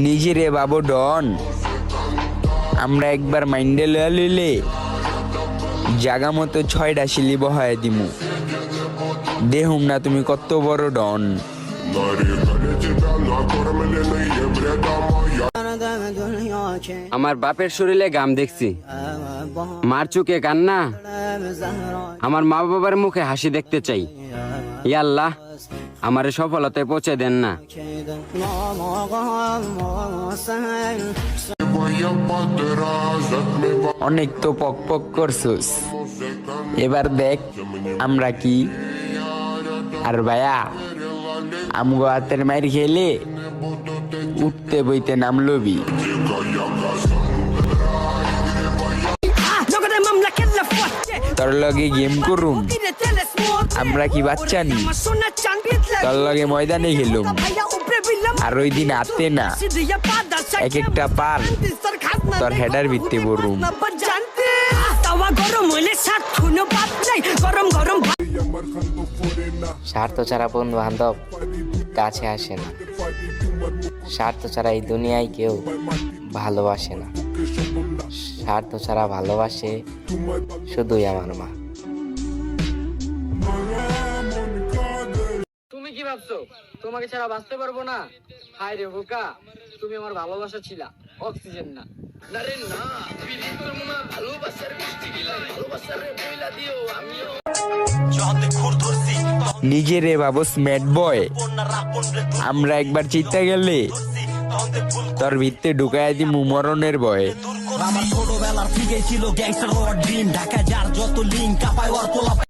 নিজেরে বাবু ডন, আমরা একবার মাইন্ডে লয়া লইলে জাগা মতো 6টা শিলি বহায় দিমু। দেহুম না তুমি কত বড় ডন। আমার বাপের শরীরে গাম দেখছি, মার চুকে কান্না, আমার মা বাবার মুখে হাসি দেখতে চাই। ইয়া আল্লাহ, আমারে সফলতায় পৌঁছে দেন না। অনেক তো পক পক করছুস, এবার দেখ আমরা কি। আর ভাইয়া, আমগো হাতের মাইর খেলে উঠতে বইতে নাম লবি। তোর লগে গেম করুম, আমরা কি বাচ্চা নি? তোর লগে ময়দানে খেলুম, আর ওই দিন আতে না এক একটা পাল তোর হেডার ভিত্তি বরুম। স্বার্থ ছাড়া বন্ধু বান্ধব কাছে আসে না, স্বার্থ ছাড়া এই দুনিয়ায় কেউ ভালোবাসে না, স্বার্থ ছাড়া ভালোবাসে শুধুই আমার মা। তুমি কি ভাবছো তোমাকে ছাড়া বাঁচতে পারবো না? হায় রে বোকা, তুমি আমার ভালোবাসা ছিলা, অক্সিজেন না। নিজেরে বাবু স্ম্যাট বয়, আমরা একবার চিত্তা গেলে তোর ভিত্তে ঢুকাই দিমু মরণের ভয়ে। আমার ছোটবেলার থেকেই ছিল গ্যাংস্টার হওয়ার ড্রিম, ঢাকা যার যত লিঙ্ক কাপায় ওর পোলা